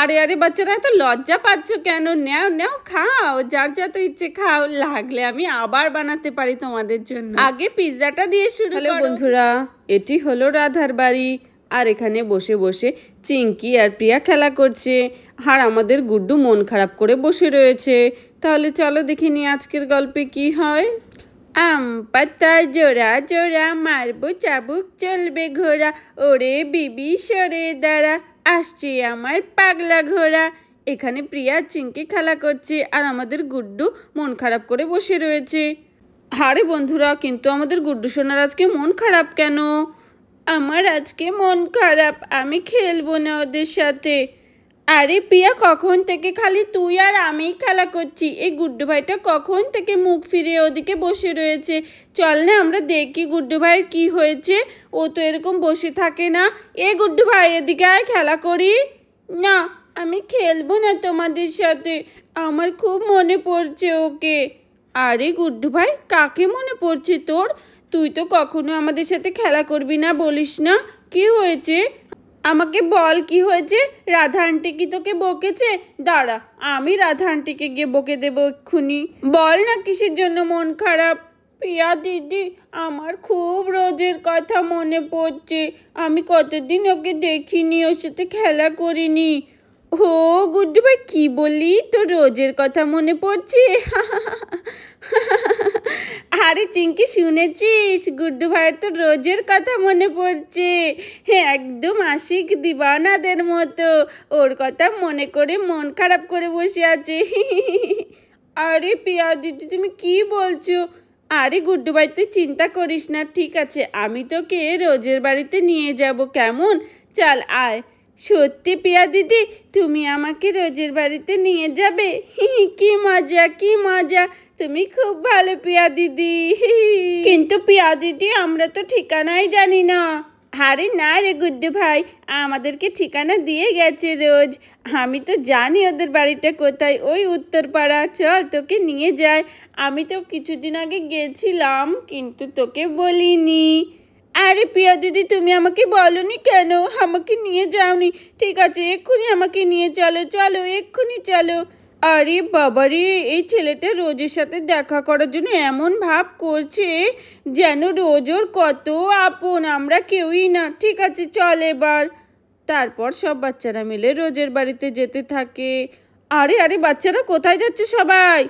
আরে আরে বাচ্চারা এত লজ্জা পাচ্ছ কেন? নেও নেও খাও, যার যত ইচ্ছে খাও, লাগলে আমি আবার বানাতে পারি তোমাদের জন্য। আগে পিৎজাটা দিয়ে শুরু করো। হ্যালো বন্ধুরা, এটি হলো রাধার বাড়ি। আর এখানে বসে বসে চিঙ্কি আর প্রিয়া খেলা করছে, আর আমাদের গুড্ডু মন খারাপ করে বসে রয়েছে। তাহলে চলো দেখে নি আজকের গল্পে কি হয়। আম পাতা জোড়া জোড়া মারবো চাবুক চলবে ঘোড়া, ওরে বিবি সরে দাঁড়া আসছে আমার পাগলা ঘোড়া। এখানে প্রিয়া চিঙ্কি খেলা করছে আর আমাদের গুড্ডু মন খারাপ করে বসে রয়েছে। আরে বন্ধুরা, কিন্তু আমাদের গুড্ডু সোনার আজকে মন খারাপ কেন? আমার আজকে মন খারাপ, আমি খেলবো না ওদের সাথে। আরে প্রিয়া, কখন থেকে খালি তুই আর আমিই খেলা করছি? এই গুড্ডু ভাইটা কখন থেকে মুখ ফিরিয়ে ওদিকে বসে রয়েছে। চল না আমরা দেখি গুড্ডু ভাইয়ের কি হয়েছে। ও তো এরকম বসে থাকে না। এ গুড্ডু ভাই, এদিকে আয়, খেলা করি। না, আমি খেলবো না তোমাদের সাথে, আমার খুব মনে পড়ছে ওকে। আরে গুড্ডু ভাই, কাকে মনে পড়ছে তোর? তুই তো কখনো আমাদের সাথে খেলা করবি না বলিস না। কি হয়েছে আমাকে বল, কি হয়েছে? রাধা আন্টি কি তোকে বকেছে? দাঁড়া, আমি রাধা আন্টিকে গিয়ে বকে দেবো এক্ষুনি। বল না কিসের জন্য মন খারাপ? প্রিয়া দিদি, আমার খুব রোজের কথা মনে পড়ছে। আমি কতদিন ওকে দেখিনি, ওর সাথে খেলা করিনি। ও গুড্ডু ভাই, কি বললি? তোর রোজের কথা মনে পড়ছে? আরে চিঙ্কি, শুনেছিস? গুড্ডু ভাইয়ের তো রোজের কথা মনে পড়ছে। হ্যাঁ, একদম আশিক দিবানাদের মতো। ওর কথা মনে করে মন খারাপ করে বসে আছে। আরে প্রিয়া দিদি, তুমি কি বলছো? আরে গুড্ডু ভাই, তুই চিন্তা করিস না, ঠিক আছে, আমি তোকে রোজের বাড়িতে নিয়ে যাব, কেমন? চল আয়। সত্যি প্রিয়া দিদি, তুমি আমাকে রোজের বাড়িতে নিয়ে যাবে? কি মজা, কি মজা, তুমি খুব ভালো প্রিয়া দিদি। কিন্তু প্রিয়া দিদি, আমরা তো ঠিকানাই জানি না। আরে না রে গুড্ডু ভাই, আমাদেরকে ঠিকানা দিয়ে গেছে রোজ। আমি তো জানি ওদের বাড়িটা কোথায়, ওই উত্তরপাড়া। চল তোকে নিয়ে যাই। আমি তো কিছুদিন আগে গেছিলাম, কিন্তু তোকে বলিনি। আরে প্রিয়া দিদি, তুমি আমাকে বলনি কেন? আমাকে নিয়ে যাওনি। ঠিক আছে, এক্ষুনি আমাকে নিয়ে চলো, চলো এক্ষুনি চলো। আরে বাবারে, এই ছেলেটা রোজের সাথে দেখা করার জন্য এমন ভাব করছে যেন রোজ ওর কত আপন, আমরা কেউই না। ঠিক আছে, চল এবার। তারপর সব বাচ্চারা মিলে রোজের বাড়িতে যেতে থাকে। আরে আরে বাচ্চারা, কোথায় যাচ্ছে সবাই?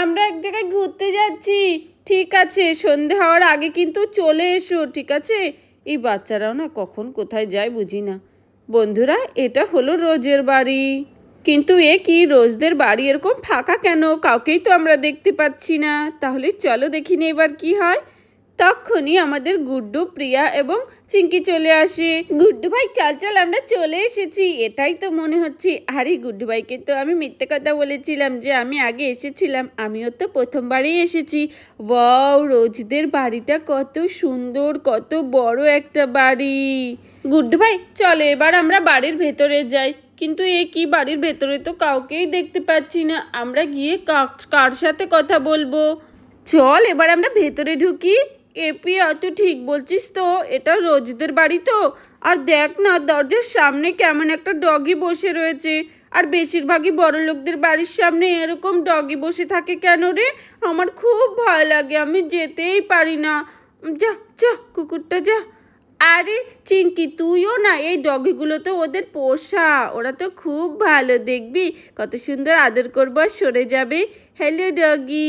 আমরা এক জায়গায় ঘুরতে যাচ্ছি। ঠিক আছে, সন্ধে হওয়ার আগে কিন্তু চলে এসো, ঠিক আছে? এই বাচ্চারাও না কখন কোথায় যায় বুঝি না। বন্ধুরা, এটা হলো রোজের বাড়ি। কিন্তু এ কি, রোজদের বাড়ি এরকম ফাঁকা কেন? কাউকেই তো আমরা দেখতে পাচ্ছি না। তাহলে চলো দেখিনি এবার কি হয়। তখনই আমাদের গুড্ডু, প্রিয়া এবং চিঙ্কি চলে আসে। গুড্ডু ভাই, চল চল, আমরা চলে এসেছি, এটাই তো মনে হচ্ছে। আরে গুড্ডু ভাইকে তো আমি মিথ্যে কথা বলেছিলাম যে আমি আগে এসেছিলাম, আমিও তো প্রথমবারই এসেছি। ওয়াও, রোজদের বাড়িটা কত সুন্দর, কত বড় একটা বাড়ি। গুড্ডু ভাই, চলে এবার আমরা বাড়ির ভেতরে যাই। কিন্তু এ কি, বাড়ির ভেতরে তো কাউকেই দেখতে পাচ্ছি না, আমরা গিয়ে কার সাথে কথা বলবো? চল এবার আমরা ভেতরে ঢুকি। প্রিয়া, তুই ঠিক বলছিস তো, এটা রোজদের বাড়ি তো। আর দেখ না, দরজার সামনে কেমন একটা ডগি বসে রয়েছে। আর বেশিরভাগই বড় লোকদের বাড়ির সামনে এরকম ডগি বসে থাকে কেন রে? আমার খুব ভয় লাগে, আমি যেতেই পারি না। যা যা, কুকুরটা যা। আরে চিঙ্কি, তুইও না, এই ডগিগুলো তো ওদের পোষা, ওরা তো খুব ভালো, দেখবি কত সুন্দর আদর করবো আর সরে যাবে। Hello doggy.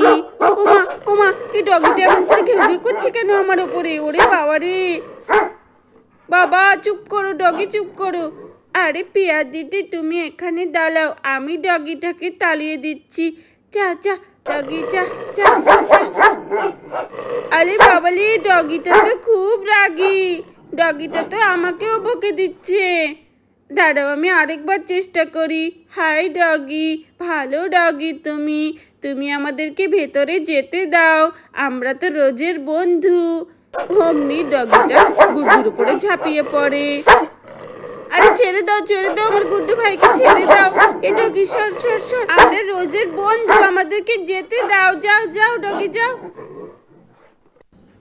ওমা ওমা, এই ডগিটা এমন করে ঘেউ ঘেউ করছে কেন আমার ওপরে? ওরে বাবা রে, বাবা চুপ করো ডগি, চুপ করো। আরে প্রিয়া দিদি, তুমি এখানে দাঁড়াও, আমি ডগিটাকে তাড়িয়ে দিচ্ছি। যা যা ডগি, যা যা যা। আরে বাবালি, ডগিটা তো খুব রাগী, ডগিটা তো আমাকেও বকে দিচ্ছে। দাঁড়াও, আমি আরেকবার চেষ্টা করি। হাই ডগি, ভালো ডগি তুমি, তুমি আমাদেরকে ভেতরে যেতে দাও, আমরা তো রোজের বন্ধু। অমনি ডগিটা গুড্ডুর উপরে ঝাঁপিয়ে পড়ে। আরে ছেড়ে দাও, ছেড়ে দাও, আমার গুড্ডু ভাইকে ছেড়ে দাও। এ ডগি, সর সর সর, আমরা রোজের বন্ধু, আমাদেরকে যেতে দাও। যাও যাও ডগি, যাও।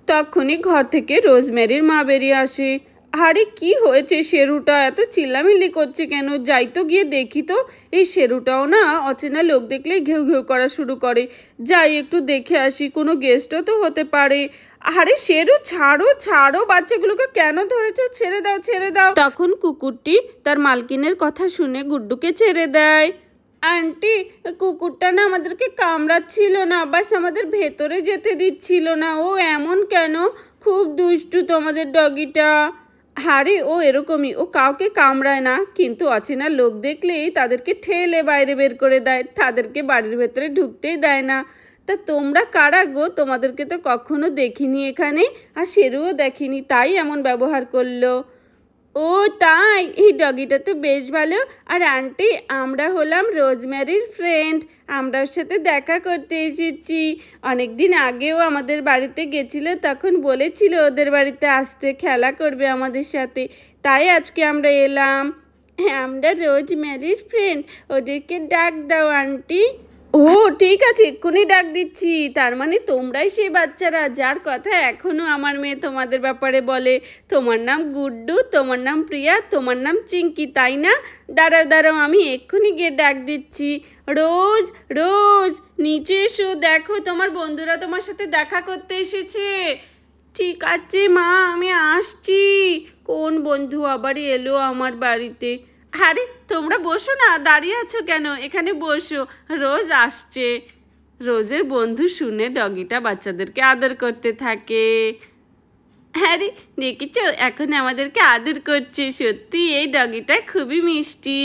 তখনই ঘর থেকে রোজমেরির মা বেরিয়ে আসে। আরে কি হয়েছে, শেরুটা এত চিল্লামিল্লি করছে কেন? যাই তো গিয়ে দেখি তো। এই শেরুটাও না অচেনা লোক দেখলেই ঘেউ ঘেউ করা শুরু করে। যাই একটু দেখে আসি, কোনো গেস্টও তো হতে পারে। আরে শেরু, ছাড়ো ছাড়ো, বাচ্চাগুলোকে কেন ধরেছো? ছেড়ে দাও ছেড়ে দাও। তখন কুকুরটি তার মালকিনের কথা শুনে গুড্ডুকে ছেড়ে দেয়। আন্টি, কুকুরটা না আমাদেরকে কামড়াচ্ছিল না, বাস আমাদের ভেতরে যেতে দিচ্ছিল না। ও এমন কেন? খুব দুষ্টু তোমাদের ডগিটা। আরে ও এরকমই, ও কাউকে কামড়ায় না, কিন্তু অচেনা লোক দেখলেই তাদেরকে ঠেলে বাইরে বের করে দেয়, তাদেরকে বাড়ির ভেতরে ঢুকতেই দেয় না। তা তোমরা কারা গো? তোমাদেরকে তো কখনো দেখিনি এখানে, আর শেরুও দেখিনি, তাই এমন ব্যবহার করলো। ও তাই? এই ডগিটা তো বেশ ভালো। আর আন্টি, আমরা হলাম রোজমেরির ফ্রেন্ড, আমরা ওর সাথে দেখা করতে এসেছি। অনেক দিন আগেও আমাদের বাড়িতে গেছিল, তখন বলেছিল ওদের বাড়িতে আসতে, খেলা করবে আমাদের সাথে, তাই আজকে আমরা এলাম। হ্যাঁ, আমরা রোজমেরির ফ্রেন্ড, ওদেরকে ডাক দাও আন্টি। ও ঠিক আছে, এক্ষুনি ডাক দিচ্ছি। তার মানে তোমরাই সেই বাচ্চারা যার কথা এখনো আমার মেয়ে তোমাদের ব্যাপারে বলে। তোমার নাম গুড্ডু, তোমার নাম প্রিয়া, তোমার নাম চিঙ্কি, তাই না? দাঁড়াও দাঁড়াও, আমি এক্ষুনি গিয়ে ডাক দিচ্ছি। রোজ, রোজ নিচে এসো, দেখো তোমার বন্ধুরা তোমার সাথে দেখা করতে এসেছে। ঠিক আছে মা, আমি আসছি। কোন বন্ধু আবার এলো আমার বাড়িতে? আরে তোমরা বসো না, দাঁড়িয়ে আছো কেন? এখানে বসো, রোজ আসছে। রোজের বন্ধু শুনে ডগিটা বাচ্চাদেরকে আদর করতে থাকে। হ্যাঁ রে, দেখেছো এখন আমাদেরকে আদর করছে। সত্যি এই ডগিটা খুবই মিষ্টি।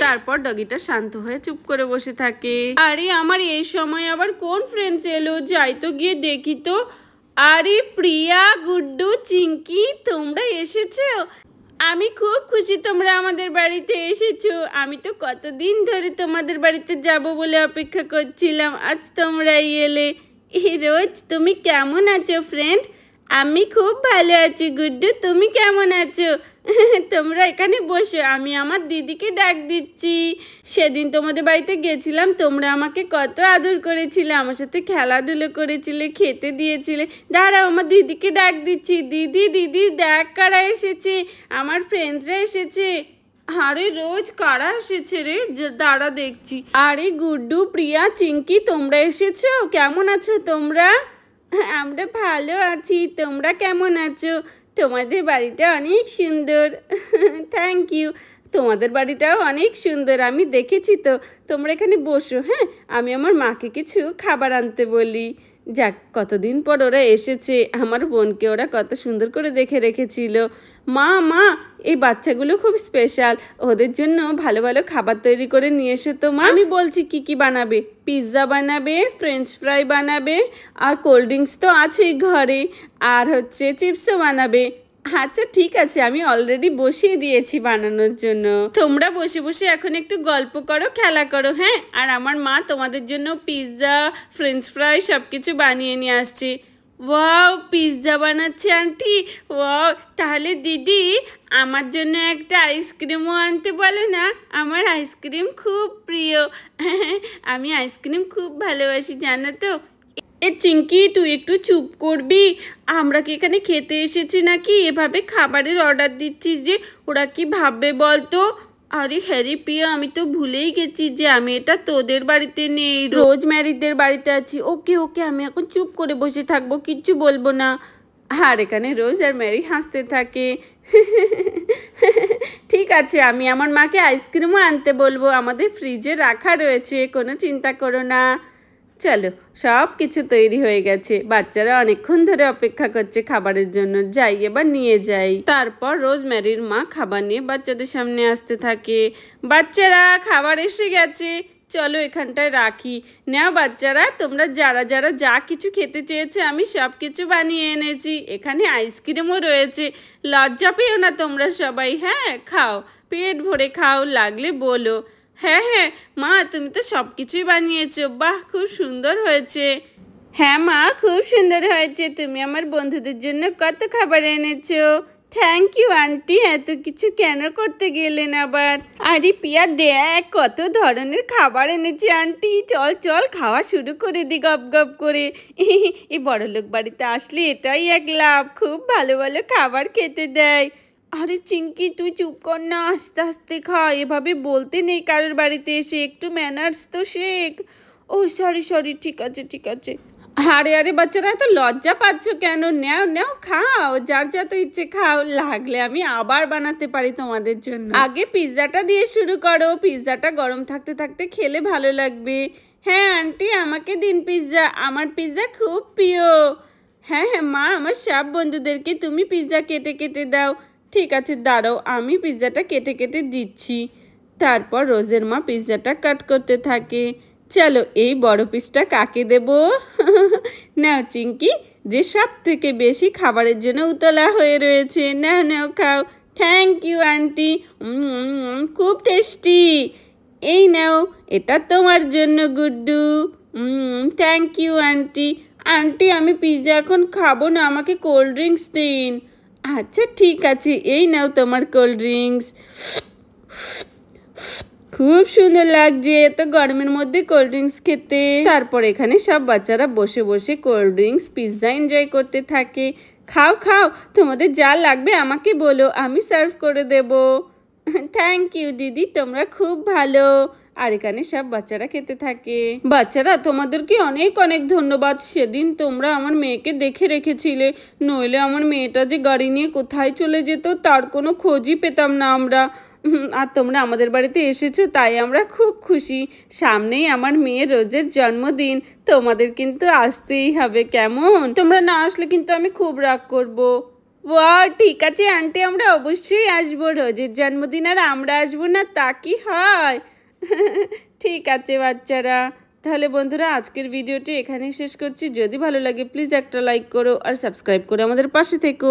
তারপর ডগিটা শান্ত হয়ে চুপ করে বসে থাকে। আরে আমার এই সময় আবার কোন ফ্রেন্ডস এলো? যাই তো গিয়ে দেখি তো। আরে প্রিয়া, গুড্ডু, চিঙ্কি, তোমরা এসেছো? আমি খুব খুশি তোমরা আমাদের বাড়িতে এসেছো। আমি তো কতদিন ধরে তোমাদের বাড়িতে যাব বলে অপেক্ষা করছিলাম, আজ তোমরাই এলে। রোজ, তুমি কেমন আছো ফ্রেন্ড? আমি খুব ভালো আছি। গুড্ডু, তুমি কেমন আছো? তোমরা এখানে বসো, আমি আমার দিদিকে ডাক দিচ্ছি। সেদিন তোমাদের বাড়িতে গেছিলাম, তোমরা আমাকে কত আদর করেছিলে, আমার সাথে খেলাধুলো করেছিলে, খেতে দিয়েছিলে। দাঁড়াও, আমার দিদিকে ডাক দিচ্ছি। দিদি, দিদি, দেখ কারা এসেছে, আমার ফ্রেন্ডসরা এসেছে। আরে রোজ, কারা এসেছে রে? দাঁড়া দেখছি। আরে গুড্ডু, প্রিয়া, চিঙ্কি, তোমরা এসেছো? কেমন আছো তোমরা? আমরা ভালো আছি, তোমরা কেমন আছো? তোমাদের বাড়িটা অনেক সুন্দর। Thank you. তোমাদের বাড়িটাও অনেক সুন্দর, আমি দেখেছি তো। তোমরা এখানে বসো, হ্যাঁ, আমি আমার মাকে কিছু খাবার আনতে বলি। যাক, কতদিন পর ওরা এসেছে। আমার বোনকে ওরা কত সুন্দর করে দেখে রেখেছিল। মা, মা, এই বাচ্চাগুলো খুব স্পেশাল, ওদের জন্য ভালো ভালো খাবার তৈরি করে নিয়ে এসো তো মা। আমি বলছি কি কি বানাবে। পিৎজা বানাবে, ফ্রেঞ্চ ফ্রাই বানাবে, আর কোল্ড ড্রিঙ্কস তো আছেই ঘরে, আর হচ্ছে চিপসও বানাবে। আচ্ছা ঠিক আছে, আমি অলরেডি বসিয়ে দিয়েছি বানানোর জন্য। তোমরা বসে বসে এখন একটু গল্প করো, খেলা করো, হ্যাঁ। আর আমার মা তোমাদের জন্য পিৎজা, ফ্রেঞ্চ ফ্রাই সব কিছু বানিয়ে নিয়ে আসছে। ওয়াও, পিৎজা বানাচ্ছে আন্টি, ওয়াও। তাহলে দিদি, আমার জন্য একটা আইসক্রিমও আনতে বলো না, আমার আইসক্রিম খুব প্রিয়। আমি আইসক্রিম খুব ভালোবাসি, জানো তো। এ চিঙ্কি, তুই একটু চুপ করবি? আমরা কি এখানে খেতে এসেছি নাকি? এভাবে খাবারের অর্ডার দিচ্ছিস যে, ওরা কি ভাববে বলতো? আরে হ্যারি প্রিয়া, আমি তো ভুলেই গেছি যে আমি এটা তোদের বাড়িতে নেই, রোজমেরিদের বাড়িতে আছি। ওকে ওকে, আমি এখন চুপ করে বসে থাকবো, কিচ্ছু বলবো না। আর এখানে রোজ আর ম্যারি হাসতে থাকে। ঠিক আছে, আমি আমার মাকে আইসক্রিমও আনতে বলবো, আমাদের ফ্রিজে রাখা রয়েছে, কোনো চিন্তা করো না। চলো, সব কিছু তৈরি হয়ে গেছে, বাচ্চারা অনেকক্ষণ ধরে অপেক্ষা করছে খাবারের জন্য। যাই, এবার নিয়ে যাই। তারপর রোজমেরির মা খাবার নিয়ে বাচ্চাদের সামনে আসতে থাকে। বাচ্চারা, খাবার এসে গেছে, চলো এখানটায় রাখি। নাও বাচ্চারা, তোমরা যারা যারা যা কিছু খেতে চেয়েছো আমি সব কিছু বানিয়ে এনেছি। এখানে আইসক্রিমও রয়েছে, লজ্জা পেও না তোমরা সবাই, হ্যাঁ। খাও, পেট ভরে খাও, লাগলে বলো। হ্যাঁ হ্যাঁ মা, তুমি তো সব কিছুই বানিয়েছো, বাহ, খুব সুন্দর হয়েছে। হ্যাঁ মা, খুব সুন্দর হয়েছে। তুমি আমার বন্ধুদের জন্য কত খাবার এনেছো। থ্যাংক ইউ আন্টি, এত কিছু কেন করতে গেলেন আবার? আরে পিয়া দেখ কত ধরনের খাবার এনেছি আন্টি, চল চল খাওয়া শুরু করে দি গপ গপ করে। এই বড়লোক বাড়িতে আসলে এটাই এক লাভ, খুব ভালো ভালো খাবার খেতে দেয়। আরে চিঙ্কি তুই চুপ কর না, আস্তে আস্তে খা, এভাবে বলতে নেই কারোর বাড়িতে এসে, একটু ম্যানার্স তো শেখ। ও সরি সরি, ঠিক আছে ঠিক আছে। আরে আরে বাচ্চারা এত লজ্জা পাচ্ছ কেন? নেও নেও খাও, যার যত ইচ্ছে খাও, লাগলে আমি আবার বানাতে পারি তোমাদের জন্য। আগে পিৎজাটা দিয়ে শুরু করো, পিৎজাটা গরম থাকতে থাকতে খেলে ভালো লাগবে। হ্যাঁ আন্টি আমাকে দিন পিৎজা, আমার পিৎজা খুব প্রিয়। হ্যাঁ হ্যাঁ মা, আমার সব বন্ধুদেরকে তুমি পিৎজা কেটে কেটে দাও। ঠিক আছে দাঁড়াও, আমি পিৎজাটা কেটে কেটে দিচ্ছি। তারপর রোজের মা পিৎজাটা কাট করতে থাকে। চলো এই বড় পিসটা কাকে দেব? নাও চিঙ্কি, যে সব থেকে বেশি খাবারের জন্য উতলা হয়ে রয়েছে, নাও নাও খাও। থ্যাংক ইউ আন্টি, খুব টেস্টি। এই নাও, এটা তোমার জন্য Guddu. Thank you aunty. Aunty আমি পিৎজা এখন খাবো না, আমাকে কোল্ড ড্রিঙ্কস দিন। আচ্ছা ঠিক আছে, এই নাও তোমার কোল্ড ড্রিঙ্কস। খুব সুন্দর লাগছে এত গরমের মধ্যে কোল্ড ড্রিঙ্কস খেতে। তারপর এখানে সব বাচ্চারা বসে বসে কোল্ড ড্রিঙ্কস পিৎজা এনজয় করতে থাকে। খাও খাও, তোমাদের যা লাগবে আমাকে বলো, আমি সার্ভ করে দেব। থ্যাংক ইউ দিদি, তোমরা খুব ভালো। আর এখানে সব বাচ্চারা খেতে থাকে। বাচ্চারা তোমাদেরকে অনেক অনেক ধন্যবাদ, সেদিন তোমরা আমার মেয়েকে দেখে রেখেছিলে, নইলে আমার মেয়েটা যে গাড়ি নিয়ে কোথায় চলে যেত তার কোনো খোঁজই পেতাম না আমরা। আর তোমরা আমাদের বাড়িতে এসেছো তাই আমরা খুব খুশি। সামনেই আমার মেয়ের রোজের জন্মদিন, তোমাদের কিন্তু আসতেই হবে, কেমন? তোমরা না আসলে কিন্তু আমি খুব রাগ করবো। ওয়াও ঠিক আছে আন্টি, আমরা অবশ্যই আসবো, রোজের জন্মদিন আর আমরা আসবো না তা কি হয়? ঠিক আছে বাচ্চারা, তাহলে বন্ধুরা আজকের ভিডিওটি এখানেই শেষ করছি। যদি ভালো লাগে প্লিজ একটা লাইক করো আর সাবস্ক্রাইব করে আমাদের পাশে থেকো।